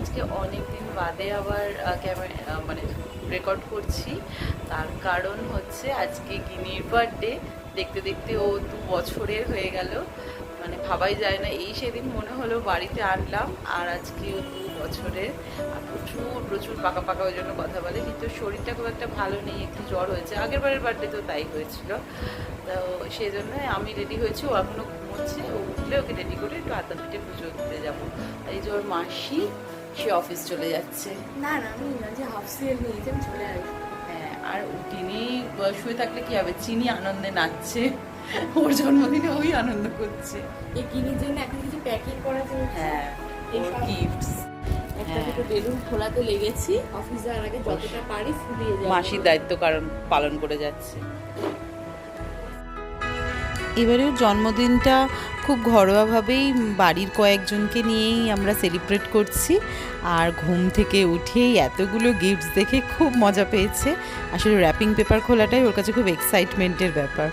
আজকে অনেক দিন বাদে আবার ক্যামেরা মানে রেকর্ড করছি। তার কারণ হচ্ছে আজকে গিনির বার্থডে। দেখতে দেখতে ও 2 বছরের হয়ে গেল, মানে ভাবাই যায় না। এই সেদিন মনে হলো বাড়িতে আনলাম, আর আজকে ও 2 বছরের। আর প্রচুর প্রচুর পাকা পাকা, ওই জন্য কথা বলে, কিন্তু শরীরটা খুব একটা ভালো নেই, একটু জ্বর হয়েছে। আগের বারের বার্থডে তো তাই হয়েছিল। তো সেই জন্য আমি রেডি হয়েছি, ও এখনও ঘুমোচ্ছে। ও উঠলে ওকে রেডি করে একটু আড্ডা পিঠে পুজো দিতে যাবো। এই যে ওর মাসি, সে অফিস চলে যাচ্ছে। না না, আমি না যে হাফ সিরিয়াল নিয়েছি, আমি চলে আসবো। হ্যাঁ, আর তিনি শুয়ে থাকলে কি হবে, চিনি আনন্দে নাচছে, ওর জন্মদিনে ওই আনন্দ করছে। এই কিনির জন্য এখন কিছু প্যাকিং করা চলছে। হ্যাঁ, ওর গিফটস। একটা দুটো বেলুন খোলাতে লেগেছি, অফিস যাওয়ার আগে যতটা পারি ফুলিয়ে যাবো। মাসির দায়িত্ব কারণ পালন করে যাচ্ছে। এবারেও জন্মদিনটা খুব ঘরোয়াভাবেই বাড়ির কয়েকজনকে নিয়েই আমরা সেলিব্রেট করছি। আর ঘুম থেকে উঠেই এতগুলো গিফটস দেখে খুব মজা পেয়েছে। আসলে র্যাপিং পেপার খোলাটাই ওর কাছে খুব এক্সাইটমেন্টের ব্যাপার।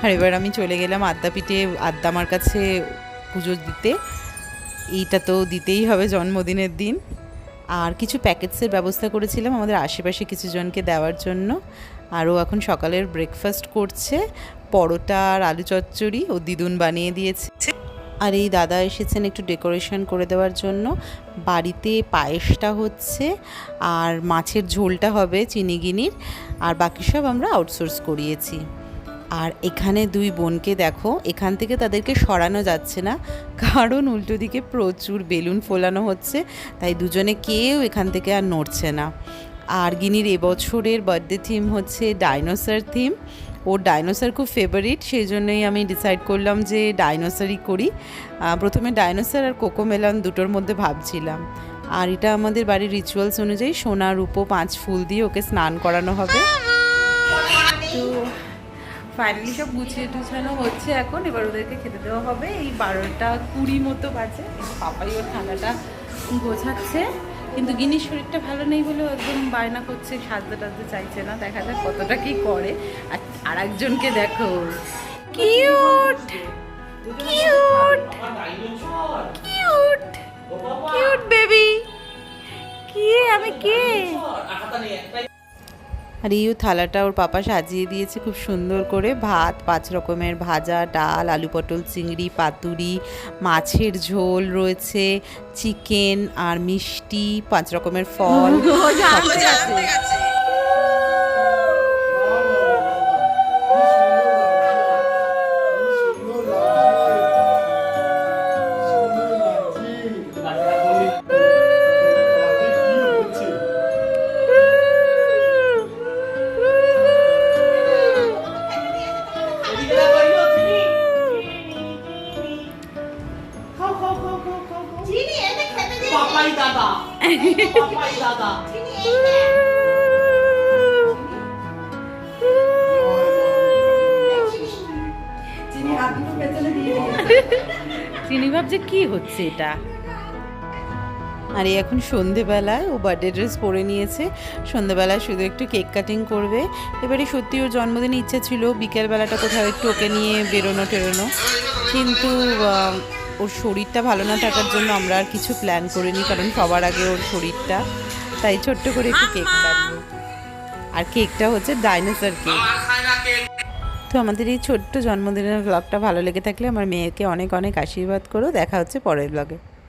আর এবার আমি চলে গেলাম আদ্যাপীঠে, আদ্যামার কাছে পুজো দিতে। এইটা তো দিতেই হবে জন্মদিনের দিন। আর কিছু প্যাকেটসের ব্যবস্থা করেছিলাম আমাদের আশেপাশে কিছু জনকে দেওয়ার জন্য। আরও এখন সকালের ব্রেকফাস্ট করছে, পরোটা আর আলু চচ্চড়ি ও দিদুন বানিয়ে দিয়েছে। আর এই দাদা এসেছেন একটু ডেকোরেশন করে দেওয়ার জন্য। বাড়িতে পায়েসটা হচ্ছে, আর মাছের ঝোলটা হবে চিনিগিনির, আর বাকি সব আমরা আউটসোর্স করিয়েছি। আর এখানে 2 বোনকে দেখো, এখান থেকে তাদেরকে সরানো যাচ্ছে না, কারণ উল্টো দিকে প্রচুর বেলুন ফোলানো হচ্ছে, তাই দুজনে কেউ এখান থেকে আর নড়ছে না। আর গিনির এবছরের বার্থডে থিম হচ্ছে ডাইনোসর থিম। ওর ডাইনোসর খুব ফেভারিট, সেই জন্যই আমি ডিসাইড করলাম যে ডাইনোসরই করি। প্রথমে ডাইনোসর আর কোকোমেলন দুটোর মধ্যে ভাবছিলাম। আর এটা আমাদের বাড়ির রিচুয়ালস অনুযায়ী সোনা রূপো 5 ফুল দিয়ে ওকে স্নান করানো হবে। তো ফাইনালি সব গুছিয়ে টুছানো হচ্ছে এখন। এবার ওদেরকে খেতে দেওয়া হবে। এই 12টা 20 মতো বাজে। পাপাই ওর ঠান্ডাটা গোছাচ্ছে, কিন্তু গিনির শরীরটা ভালো নেই বলে একদম বায়না করছে, সাজতে টাজতে চাইছে না। দেখা যাক কতটা কি করে। আর একজনকে দেখো, cute cute cute cute baby. কি আমি কে? আর এই থালাটা ওর পাপা সাজিয়ে দিয়েছে খুব সুন্দর করে। ভাত, 5 রকমের ভাজা, ডাল, আলু পটল চিংড়ি, পাতুরি, মাছের ঝোল রয়েছে, চিকেন আর মিষ্টি, 5 রকমের ফল। চিনি ভাবছে কি হচ্ছে এটা। আর এই এখন সন্ধেবেলায় ও বার্থডে ড্রেস পরে নিয়েছে। সন্ধেবেলায় শুধু একটু কেক কাটিং করবে। এবারে সত্যি ওর জন্মদিনে ইচ্ছে ছিল বিকেলবেলাটা কোথাও একটু ওকে নিয়ে বেরোনো টেরোনো, কিন্তু ওর শরীরটা ভালো না থাকার জন্য আমরা আর কিছু প্ল্যান করিনি, কারণ সবার আগে ওর শরীরটা। তাই ছোট্ট করে একটু কেক কাটবো। আর কেকটা হচ্ছে ডাইনোসর কেক। তো আমাদের এই ছোট্ট জন্মদিনের ব্লগটা ভালো লেগে থাকলে আমার মেয়েকে অনেক অনেক আশীর্বাদ করো। দেখা হচ্ছে পরের ব্লগে।